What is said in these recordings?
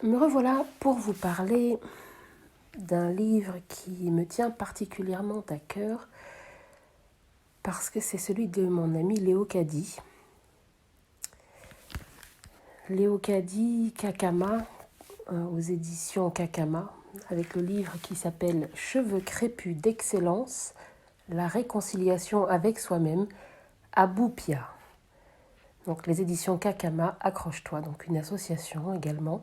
Me revoilà pour vous parler d'un livre qui me tient particulièrement à cœur parce que c'est celui de mon ami Léo Caddy. Léo Caddy Kakama, aux éditions Kakama, avec le livre qui s'appelle Cheveux crépus d'excellence, la réconciliation avec soi-même, à Boupia. Donc les éditions Kakama, accroche-toi, donc une association également.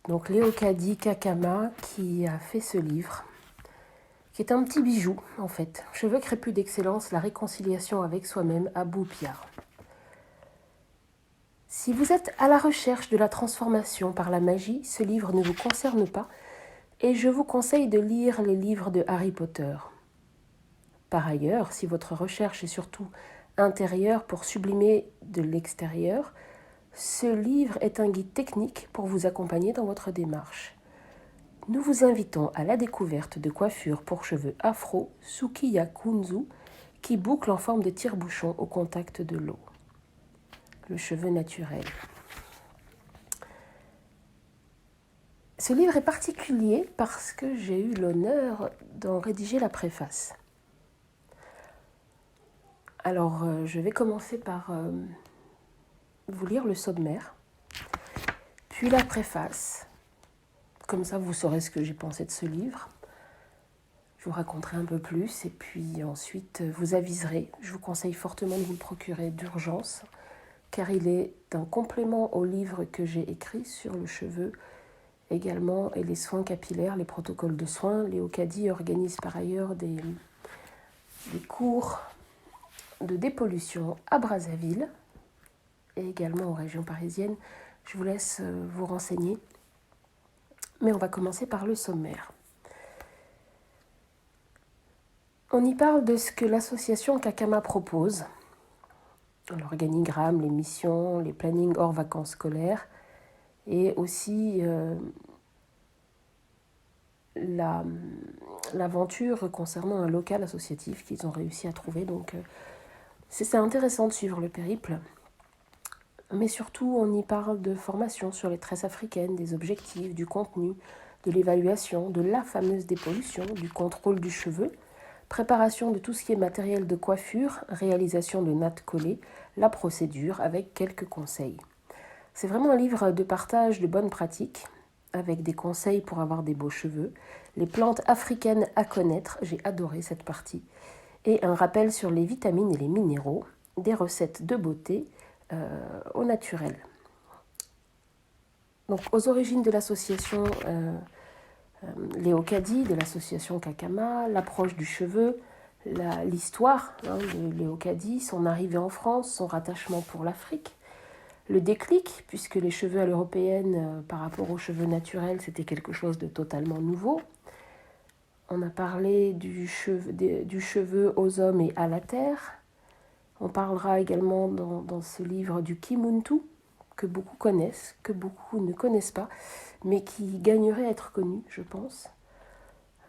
Donc Léo Caddy Kakama qui a fait ce livre, qui est un petit bijou en fait. Cheveux crépus d'excellence, la réconciliation avec soi-même à Boupia. Si vous êtes à la recherche de la transformation par la magie, ce livre ne vous concerne pas et je vous conseille de lire les livres de Harry Potter. Par ailleurs, si votre recherche est surtout intérieure pour sublimer de l'extérieur, ce livre est un guide technique pour vous accompagner dans votre démarche. Nous vous invitons à la découverte de coiffures pour cheveux afro Sukiya Kunzu qui bouclent en forme de tire-bouchon au contact de l'eau. Le cheveu naturel. Ce livre est particulier parce que j'ai eu l'honneur d'en rédiger la préface. Alors, je vais commencer par vous lire le sommaire, puis la préface. Comme ça, vous saurez ce que j'ai pensé de ce livre. Je vous raconterai un peu plus et puis ensuite vous aviserez. Je vous conseille fortement de vous le procurer d'urgence car il est un complément au livre que j'ai écrit sur le cheveu également et les soins capillaires, les protocoles de soins. Léo Caddy organise par ailleurs des cours de dépollution à Brazzaville et également aux régions parisiennes. Je vous laisse vous renseigner, mais on va commencer par le sommaire. On y parle de ce que l'association Kakama propose, l'organigramme, les missions, les plannings hors vacances scolaires, et aussi l'aventure concernant un local associatif qu'ils ont réussi à trouver. Donc c'est intéressant de suivre le périple. Mais surtout, on y parle de formation sur les tresses africaines, des objectifs, du contenu, de l'évaluation, de la fameuse dépollution, du contrôle du cheveu, préparation de tout ce qui est matériel de coiffure, réalisation de nattes collées, la procédure avec quelques conseils. C'est vraiment un livre de partage de bonnes pratiques, avec des conseils pour avoir des beaux cheveux, les plantes africaines à connaître, j'ai adoré cette partie, et un rappel sur les vitamines et les minéraux, des recettes de beauté au naturel. Donc aux origines de l'association Léo Caddy, de l'association Kakama, l'approche du cheveu, l'histoire de Léo Caddy, son arrivée en France, son rattachement pour l'Afrique, le déclic, puisque les cheveux à l'européenne par rapport aux cheveux naturels, c'était quelque chose de totalement nouveau. On a parlé du cheveu aux hommes et à la terre. On parlera également dans ce livre du Kimuntu, que beaucoup connaissent, que beaucoup ne connaissent pas, mais qui gagnerait à être connu, je pense.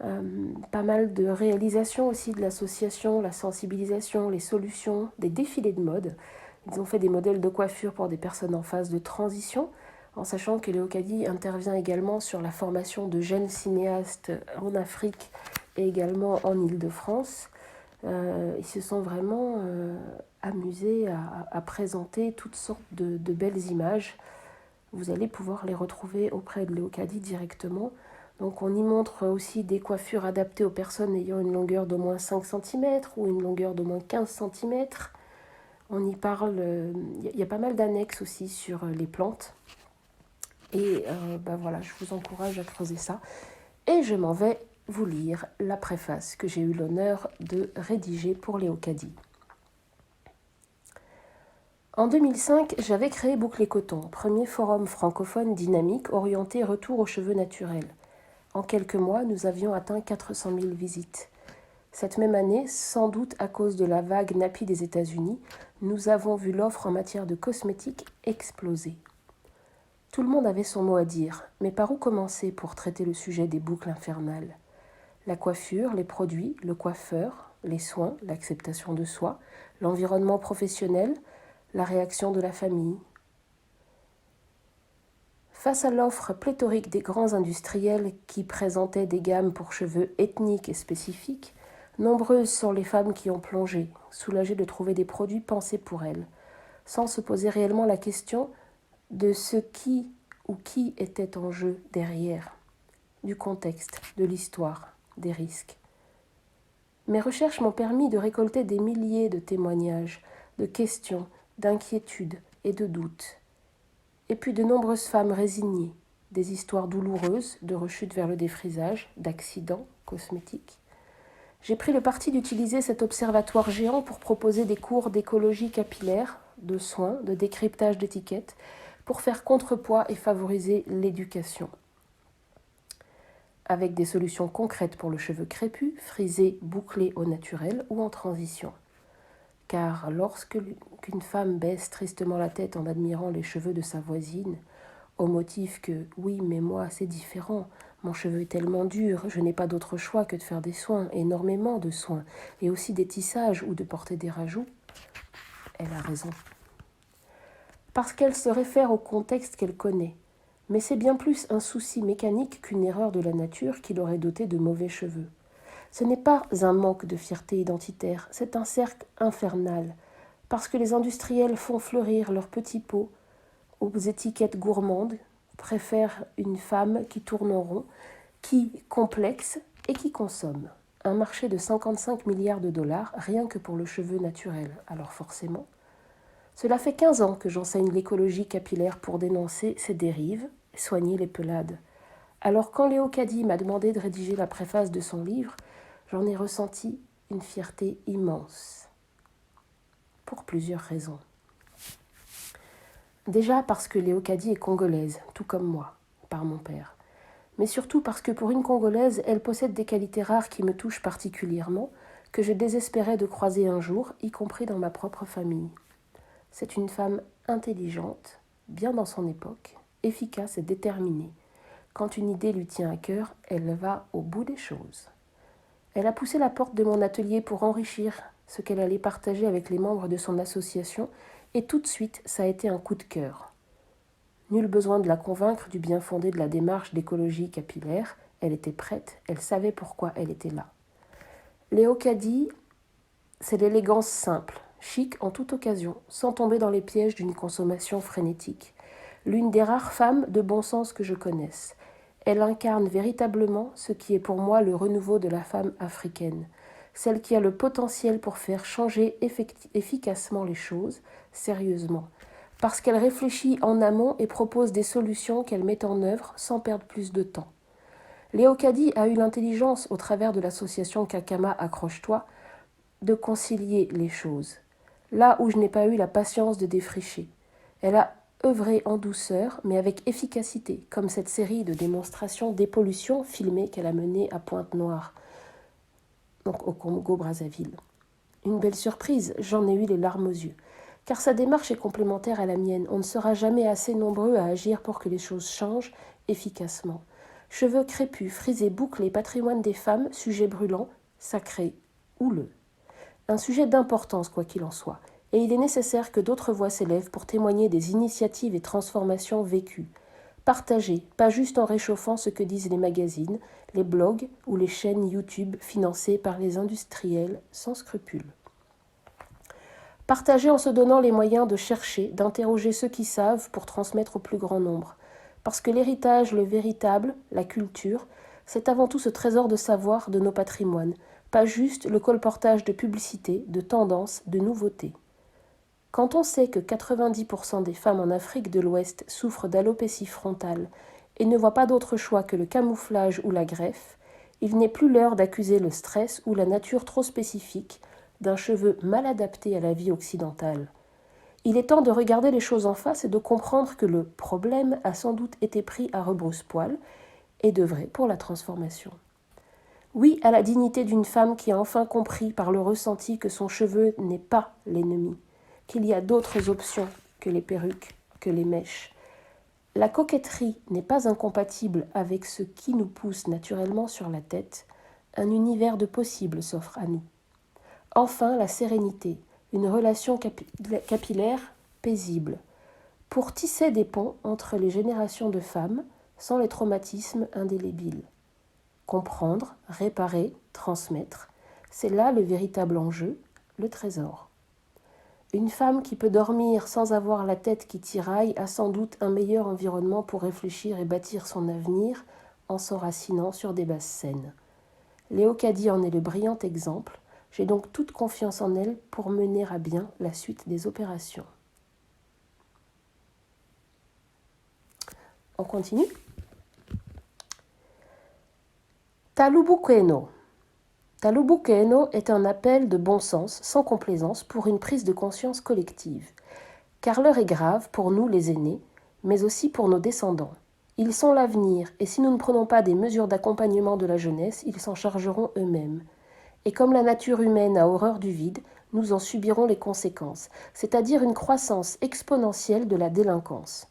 Pas mal de réalisations aussi de l'association, la sensibilisation, les solutions, des défilés de mode. Ils ont fait des modèles de coiffure pour des personnes en phase de transition, en sachant que Léo Caddy intervient également sur la formation de jeunes cinéastes en Afrique et également en Île-de-France. Ils se sont vraiment amusés à présenter toutes sortes de belles images. Vous allez pouvoir les retrouver auprès de Léo Caddy directement. Donc on y montre aussi des coiffures adaptées aux personnes ayant une longueur d'au moins 5 cm ou une longueur d'au moins 15 cm. On y parle, il y a pas mal d'annexes aussi sur les plantes. Et voilà, je vous encourage à creuser ça. Et je m'en vais vous lire la préface que j'ai eu l'honneur de rédiger pour Léo Caddy. En 2005, j'avais créé Boucle et Coton, premier forum francophone dynamique orienté retour aux cheveux naturels. En quelques mois, nous avions atteint 400 000 visites. Cette même année, sans doute à cause de la vague nappie des États-Unis, nous avons vu l'offre en matière de cosmétiques exploser. Tout le monde avait son mot à dire, mais par où commencer pour traiter le sujet des boucles infernales ? La coiffure, les produits, le coiffeur, les soins, l'acceptation de soi, l'environnement professionnel, la réaction de la famille. Face à l'offre pléthorique des grands industriels qui présentaient des gammes pour cheveux ethniques et spécifiques, nombreuses sont les femmes qui ont plongé, soulagées de trouver des produits pensés pour elles, sans se poser réellement la question de ce qui ou qui était en jeu derrière, du contexte, de l'histoire, des risques. Mes recherches m'ont permis de récolter des milliers de témoignages, de questions, d'inquiétudes et de doutes. Et puis de nombreuses femmes résignées, des histoires douloureuses de rechute vers le défrisage, d'accidents cosmétiques. J'ai pris le parti d'utiliser cet observatoire géant pour proposer des cours d'écologie capillaire, de soins, de décryptage d'étiquettes, pour faire contrepoids et favoriser l'éducation. Avec des solutions concrètes pour le cheveu crépus, frisé, bouclé au naturel ou en transition. Car lorsqu'une femme baisse tristement la tête en admirant les cheveux de sa voisine, au motif que « oui, mais moi, c'est différent, mon cheveu est tellement dur, je n'ai pas d'autre choix que de faire des soins, énormément de soins, et aussi des tissages ou de porter des rajouts », elle a raison. Parce qu'elle se réfère au contexte qu'elle connaît. Mais c'est bien plus un souci mécanique qu'une erreur de la nature qui l'aurait doté de mauvais cheveux. Ce n'est pas un manque de fierté identitaire, c'est un cercle infernal, parce que les industriels font fleurir leurs petits pots aux étiquettes gourmandes, préfèrent une femme qui tourne en rond, qui complexe et qui consomme. Un marché de 55 milliards de dollars rien que pour le cheveu naturel, alors forcément. Cela fait 15 ans que j'enseigne l'écologie capillaire pour dénoncer ces dérives et soigner les pelades. Alors quand Léo Caddy m'a demandé de rédiger la préface de son livre, j'en ai ressenti une fierté immense. Pour plusieurs raisons. Déjà parce que Léo Caddy est congolaise, tout comme moi, par mon père. Mais surtout parce que pour une Congolaise, elle possède des qualités rares qui me touchent particulièrement, que je désespérais de croiser un jour, y compris dans ma propre famille. C'est une femme intelligente, bien dans son époque, efficace et déterminée. Quand une idée lui tient à cœur, elle va au bout des choses. Elle a poussé la porte de mon atelier pour enrichir ce qu'elle allait partager avec les membres de son association, et tout de suite, ça a été un coup de cœur. Nul besoin de la convaincre du bien fondé de la démarche d'écologie capillaire, elle était prête, elle savait pourquoi elle était là. Léo Caddy, c'est l'élégance simple, chic en toute occasion, sans tomber dans les pièges d'une consommation frénétique. L'une des rares femmes de bon sens que je connaisse. Elle incarne véritablement ce qui est pour moi le renouveau de la femme africaine, celle qui a le potentiel pour faire changer efficacement les choses, sérieusement, parce qu'elle réfléchit en amont et propose des solutions qu'elle met en œuvre sans perdre plus de temps. Léo Caddy a eu l'intelligence, au travers de l'association Kakama Accroche-toi, de concilier les choses, là où je n'ai pas eu la patience de défricher. Elle a œuvré en douceur, mais avec efficacité, comme cette série de démonstrations dépollution filmée qu'elle a menée à Pointe-Noire, donc au Congo-Brazzaville. Une belle surprise, j'en ai eu les larmes aux yeux, car sa démarche est complémentaire à la mienne. On ne sera jamais assez nombreux à agir pour que les choses changent efficacement. Cheveux crépus, frisés, bouclés, patrimoine des femmes, sujet brûlant, sacré, houleux. Un sujet d'importance, quoi qu'il en soit, et il est nécessaire que d'autres voix s'élèvent pour témoigner des initiatives et transformations vécues. Partagées, pas juste en réchauffant ce que disent les magazines, les blogs ou les chaînes YouTube financées par les industriels sans scrupules. Partagées en se donnant les moyens de chercher, d'interroger ceux qui savent pour transmettre au plus grand nombre. Parce que l'héritage, le véritable, la culture, c'est avant tout ce trésor de savoir de nos patrimoines, pas juste le colportage de publicité, de tendances, de nouveautés. Quand on sait que 90% des femmes en Afrique de l'Ouest souffrent d'alopécie frontale et ne voient pas d'autre choix que le camouflage ou la greffe, il n'est plus l'heure d'accuser le stress ou la nature trop spécifique d'un cheveu mal adapté à la vie occidentale. Il est temps de regarder les choses en face et de comprendre que le problème a sans doute été pris à rebrousse-poil et d'œuvrer pour la transformation. Oui à la dignité d'une femme qui a enfin compris par le ressenti que son cheveu n'est pas l'ennemi, qu'il y a d'autres options que les perruques, que les mèches. La coquetterie n'est pas incompatible avec ce qui nous pousse naturellement sur la tête. Un univers de possibles s'offre à nous. Enfin, la sérénité, une relation capillaire paisible. pour tisser des ponts entre les générations de femmes sans les traumatismes indélébiles. Comprendre, réparer, transmettre, c'est là le véritable enjeu, le trésor. Une femme qui peut dormir sans avoir la tête qui tiraille a sans doute un meilleur environnement pour réfléchir et bâtir son avenir en s'enracinant sur des bases saines. Léocadie en est le brillant exemple. J'ai donc toute confiance en elle pour mener à bien la suite des opérations. On continue. Talubukeno. Talubukeno est un appel de bon sens, sans complaisance, pour une prise de conscience collective. Car l'heure est grave pour nous les aînés, mais aussi pour nos descendants. Ils sont l'avenir, et si nous ne prenons pas des mesures d'accompagnement de la jeunesse, ils s'en chargeront eux-mêmes. Et comme la nature humaine a horreur du vide, nous en subirons les conséquences, c'est-à-dire une croissance exponentielle de la délinquance.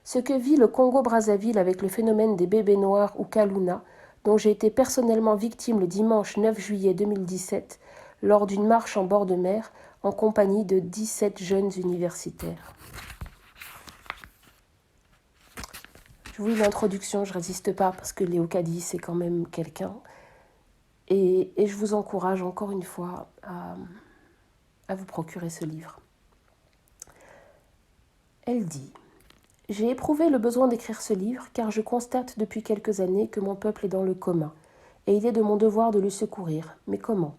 Ce que vit le Congo-Brazzaville avec le phénomène des bébés noirs ou Kaluna, dont j'ai été personnellement victime le dimanche 9 juillet 2017 lors d'une marche en bord de mer en compagnie de 17 jeunes universitaires. Je vous lis l'introduction, je ne résiste pas parce que Léocadie c'est quand même quelqu'un. Et je vous encourage encore une fois à vous procurer ce livre. Elle dit « J'ai éprouvé le besoin d'écrire ce livre car je constate depuis quelques années que mon peuple est dans le coma et il est de mon devoir de le secourir. Mais comment ?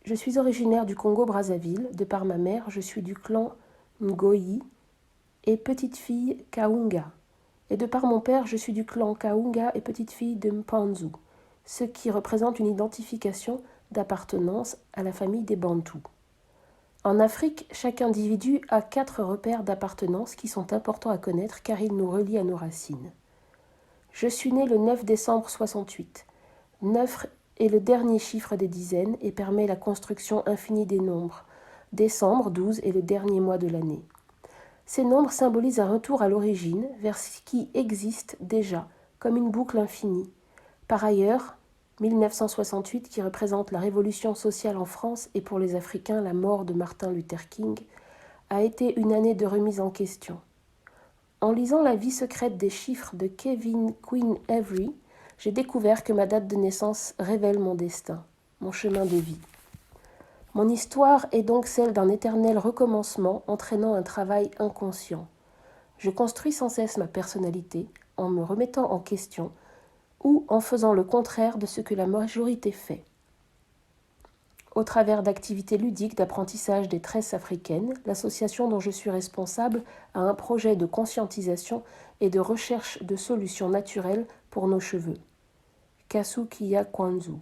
Je suis originaire du Congo-Brazzaville. De par ma mère, je suis du clan Ngoyi et petite-fille Kaunga. Et de par mon père, je suis du clan Kaunga et petite-fille de Mpanzu, ce qui représente une identification d'appartenance à la famille des Bantous. En Afrique, chaque individu a 4 repères d'appartenance qui sont importants à connaître car ils nous relient à nos racines. Je suis né le 9 décembre 68. 9 est le dernier chiffre des dizaines et permet la construction infinie des nombres. Décembre 12 est le dernier mois de l'année. Ces nombres symbolisent un retour à l'origine, vers ce qui existe déjà, comme une boucle infinie. Par ailleurs, 1968, qui représente la révolution sociale en France et pour les Africains la mort de Martin Luther King, a été une année de remise en question. En lisant La vie secrète des chiffres de Kevin Quinn Avery, j'ai découvert que ma date de naissance révèle mon destin, mon chemin de vie. Mon histoire est donc celle d'un éternel recommencement entraînant un travail inconscient. Je construis sans cesse ma personnalité en me remettant en question ou en faisant le contraire de ce que la majorité fait. Au travers d'activités ludiques d'apprentissage des tresses africaines, l'association dont je suis responsable a un projet de conscientisation et de recherche de solutions naturelles pour nos cheveux. Kasukiya Kwanzu.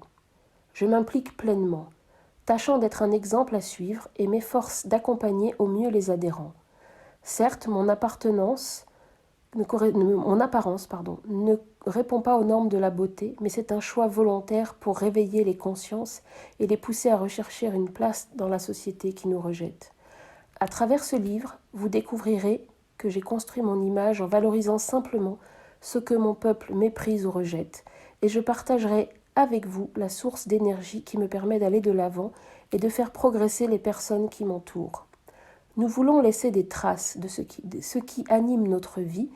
Je m'implique pleinement, tâchant d'être un exemple à suivre et m'efforce d'accompagner au mieux les adhérents. Certes, mon apparence ne répond pas aux normes de la beauté, mais c'est un choix volontaire pour réveiller les consciences et les pousser à rechercher une place dans la société qui nous rejette. À travers ce livre, vous découvrirez que j'ai construit mon image en valorisant simplement ce que mon peuple méprise ou rejette, et je partagerai avec vous la source d'énergie qui me permet d'aller de l'avant et de faire progresser les personnes qui m'entourent. Nous voulons laisser des traces de ce qui anime notre vie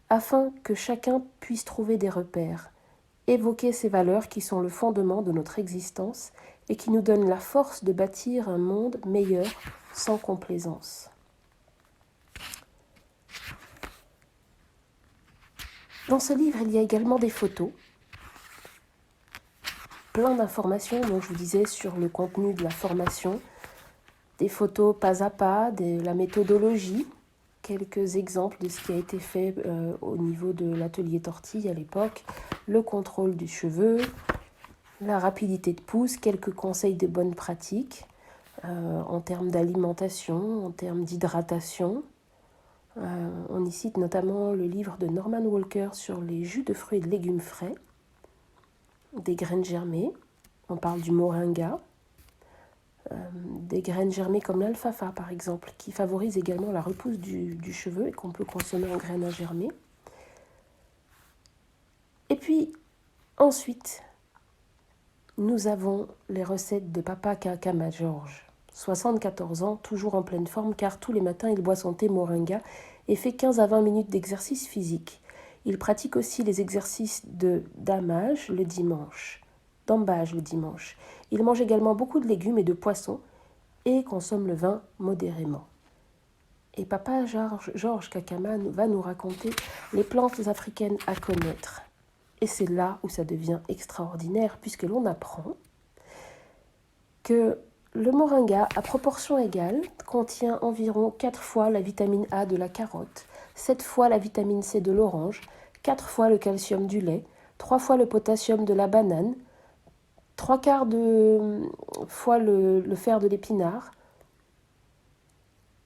afin que chacun puisse trouver des repères, évoquer ces valeurs qui sont le fondement de notre existence et qui nous donnent la force de bâtir un monde meilleur sans complaisance. Dans ce livre, il y a également des photos, plein d'informations, donc je vous disais sur le contenu de la formation, des photos pas à pas, de la méthodologie, quelques exemples de ce qui a été fait au niveau de l'atelier Tortille à l'époque, le contrôle du cheveu, la rapidité de pousse, quelques conseils de bonnes pratiques en termes d'alimentation, en termes d'hydratation. On y cite notamment le livre de Norman Walker sur les jus de fruits et de légumes frais, des graines germées, on parle du moringa, des graines germées comme l'alfalfa par exemple, qui favorisent également la repousse du cheveu et qu'on peut consommer en graines à germer. Et puis ensuite, nous avons les recettes de Papa Kakama Georges, 74 ans, toujours en pleine forme, car tous les matins il boit son thé moringa et fait 15 à 20 minutes d'exercice physique. Il pratique aussi les exercices de damage le dimanche, d'embâge le dimanche. Il mange également beaucoup de légumes et de poissons et consomme le vin modérément. Et papa Georges Kakama va nous raconter les plantes africaines à connaître. Et c'est là où ça devient extraordinaire, puisque l'on apprend que le moringa, à proportion égale, contient environ 4 fois la vitamine A de la carotte, 7 fois la vitamine C de l'orange, 4 fois le calcium du lait, 3 fois le potassium de la banane, 3/4 fois le fer de l'épinard,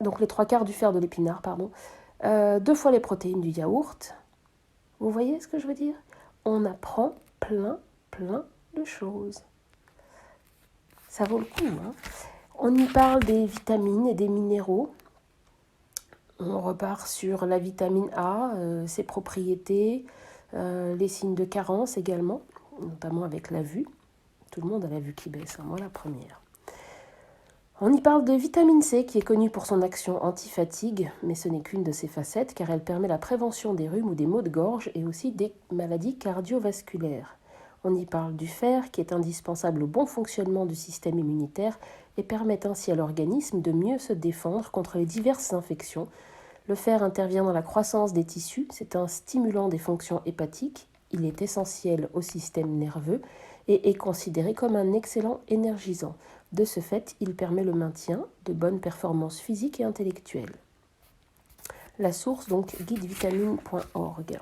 donc les 3/4 du fer de l'épinard, pardon, 2 fois les protéines du yaourt. Vous voyez ce que je veux dire? On apprend plein de choses. Ça vaut le coup, hein. On y parle des vitamines et des minéraux. On repart sur la vitamine A, ses propriétés, les signes de carence également, notamment avec la vue. Tout le monde a la vue qui baisse, hein, moi la première. On y parle de vitamine C qui est connue pour son action anti-fatigue, mais ce n'est qu'une de ses facettes car elle permet la prévention des rhumes ou des maux de gorge et aussi des maladies cardiovasculaires. On y parle du fer qui est indispensable au bon fonctionnement du système immunitaire et permet ainsi à l'organisme de mieux se défendre contre les diverses infections. Le fer intervient dans la croissance des tissus, c'est un stimulant des fonctions hépatiques, il est essentiel au système nerveux et est considéré comme un excellent énergisant. De ce fait, il permet le maintien de bonnes performances physiques et intellectuelles. La source, donc, guidevitamine.org.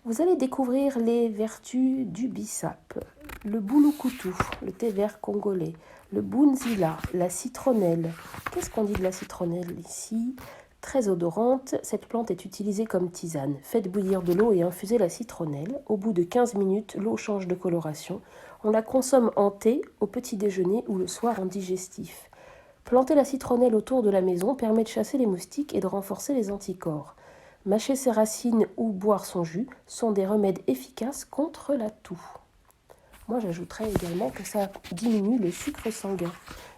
Vous allez découvrir les vertus du bissap, le boulou-koutou, le thé vert congolais, le bunzila, la citronnelle. Qu'est-ce qu'on dit de la citronnelle ici? Très odorante, cette plante est utilisée comme tisane. Faites bouillir de l'eau et infusez la citronnelle. Au bout de 15 minutes, l'eau change de coloration. On la consomme en thé, au petit déjeuner ou le soir en digestif. Planter la citronnelle autour de la maison permet de chasser les moustiques et de renforcer les anticorps. Mâcher ses racines ou boire son jus sont des remèdes efficaces contre la toux. Moi, j'ajouterais également que ça diminue le sucre sanguin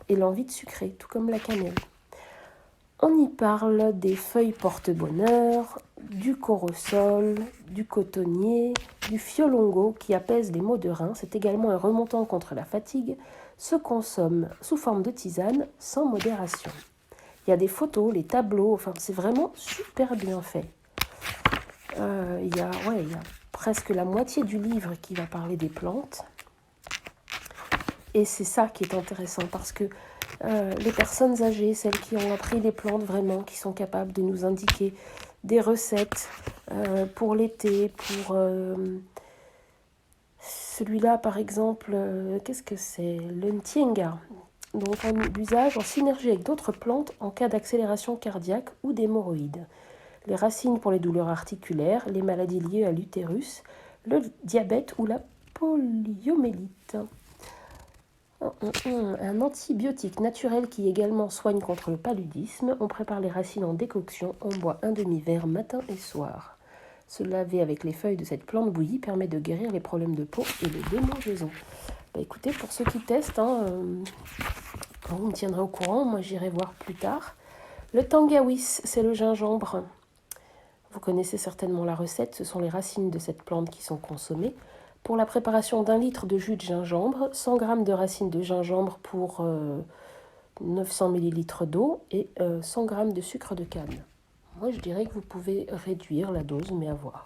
et l'envie de sucrer, tout comme la cannelle. On y parle des feuilles porte-bonheur, du corosol, du cotonnier, du fiolongo qui apaise les maux de rein. C'est également un remontant contre la fatigue. Se consomme sous forme de tisane sans modération. Il y a des photos, les tableaux, enfin c'est vraiment super bien fait. Il y a presque la moitié du livre qui va parler des plantes. Et c'est ça qui est intéressant parce que les personnes âgées, celles qui ont appris les plantes vraiment, qui sont capables de nous indiquer des recettes pour l'été, pour celui-là par exemple, qu'est-ce que c'est? Le ntienga. Donc l'usage en synergie avec d'autres plantes en cas d'accélération cardiaque ou d'hémorroïdes. Les racines pour les douleurs articulaires, les maladies liées à l'utérus, le diabète ou la poliomyélite. Un antibiotique naturel qui également soigne contre le paludisme. On prépare les racines en décoction, on boit un demi-verre matin et soir. Se laver avec les feuilles de cette plante bouillie permet de guérir les problèmes de peau et les démangeaisons. Écoutez, pour ceux qui testent, vous me tiendrez au courant, moi j'irai voir plus tard. Le tangawis, c'est le gingembre. Vous connaissez certainement la recette, ce sont les racines de cette plante qui sont consommées. Pour la préparation d'1 litre de jus de gingembre, 100 g de racines de gingembre pour 900 ml d'eau et 100 g de sucre de canne. Moi, je dirais que vous pouvez réduire la dose, mais à voir.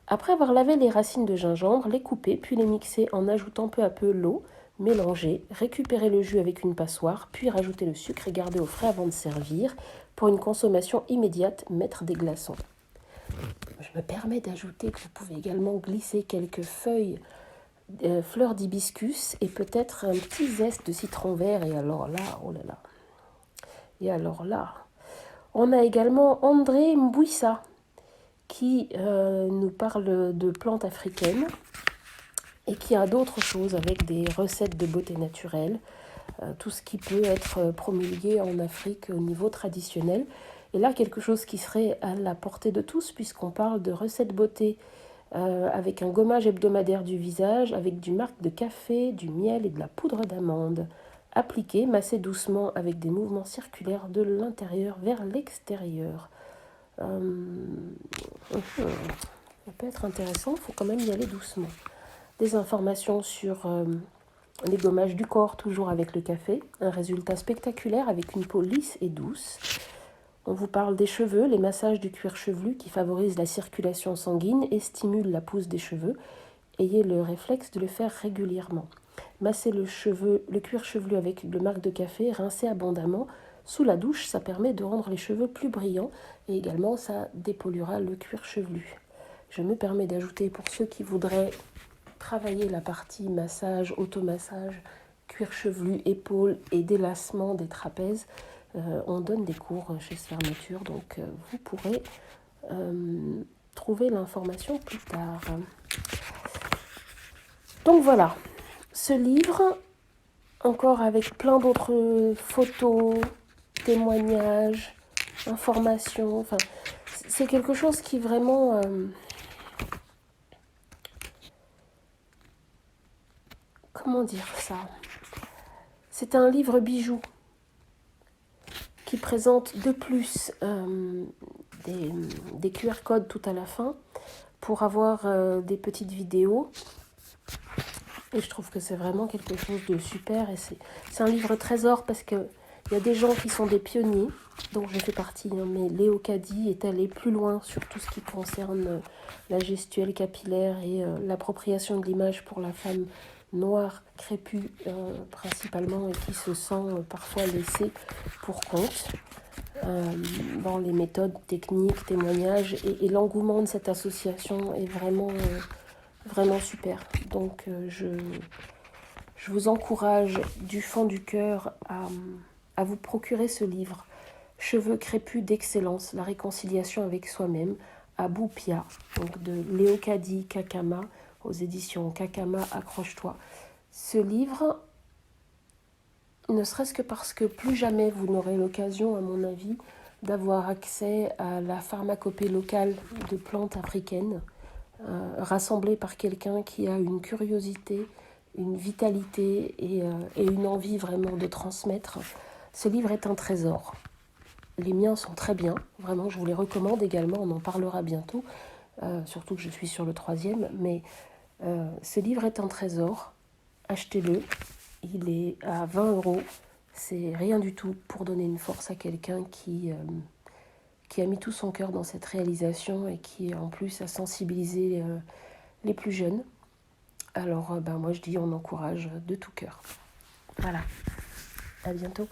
Après avoir lavé les racines de gingembre, les couper, puis les mixer en ajoutant peu à peu l'eau, mélanger, récupérer le jus avec une passoire, puis rajouter le sucre et garder au frais avant de servir. Pour une consommation immédiate, mettre des glaçons. Je me permets d'ajouter que vous pouvez également glisser quelques feuilles, fleurs d'hibiscus et peut-être un petit zeste de citron vert. Et alors là, oh là là. Et alors là, on a également André Mbouissa qui nous parle de plantes africaines et qui a d'autres choses avec des recettes de beauté naturelle, tout ce qui peut être promulgué en Afrique au niveau traditionnel. Et là, quelque chose qui serait à la portée de tous, puisqu'on parle de recettes beauté avec un gommage hebdomadaire du visage, avec du marc de café, du miel et de la poudre d'amande. Appliqué, massé doucement avec des mouvements circulaires de l'intérieur vers l'extérieur. Ça peut être intéressant, il faut quand même y aller doucement. Des informations sur les gommages du corps, toujours avec le café. Un résultat spectaculaire avec une peau lisse et douce. On vous parle des cheveux, les massages du cuir chevelu qui favorisent la circulation sanguine et stimulent la pousse des cheveux. Ayez le réflexe de le faire régulièrement. Massez le cuir chevelu avec le marc de café, rincez abondamment. Sous la douche, ça permet de rendre les cheveux plus brillants et également ça dépolluera le cuir chevelu. Je me permets d'ajouter pour ceux qui voudraient travailler la partie massage, automassage, cuir chevelu, épaules et délassement des trapèzes, on donne des cours chez Sphère-Nature, donc vous pourrez trouver l'information plus tard. Donc voilà, ce livre, encore avec plein d'autres photos, témoignages, informations, enfin, c'est quelque chose qui vraiment... comment dire ça? C'est un livre bijou qui présente de plus des QR codes tout à la fin pour avoir des petites vidéos. Et je trouve que c'est vraiment quelque chose de super. Et c'est un livre trésor parce qu'il y a des gens qui sont des pionniers, dont je fais partie. Hein, mais Léo Caddy est allé plus loin sur tout ce qui concerne la gestuelle capillaire et l'appropriation de l'image pour la femme noire, crépue principalement, et qui se sent parfois laissée pour compte. Dans les méthodes, techniques, témoignages et l'engouement de cette association est vraiment super. Donc je vous encourage du fond du cœur à vous procurer ce livre, Cheveux crépus d'excellence, la réconciliation avec soi-même, à Boupia, donc de Léo Caddy Kakama, aux éditions Kakama, accroche-toi. Ce livre, ne serait-ce que parce que plus jamais vous n'aurez l'occasion, à mon avis, d'avoir accès à la pharmacopée locale de plantes africaines, rassemblées par quelqu'un qui a une curiosité, une vitalité et une envie vraiment de transmettre. Ce livre est un trésor. Les miens sont très bien, vraiment, je vous les recommande également, on en parlera bientôt, surtout que je suis sur le 3e, mais ce livre est un trésor, achetez-le, il est à 20 €, c'est rien du tout pour donner une force à quelqu'un qui a mis tout son cœur dans cette réalisation et qui en plus a sensibilisé les plus jeunes. Alors moi je dis on encourage de tout cœur. Voilà, à bientôt.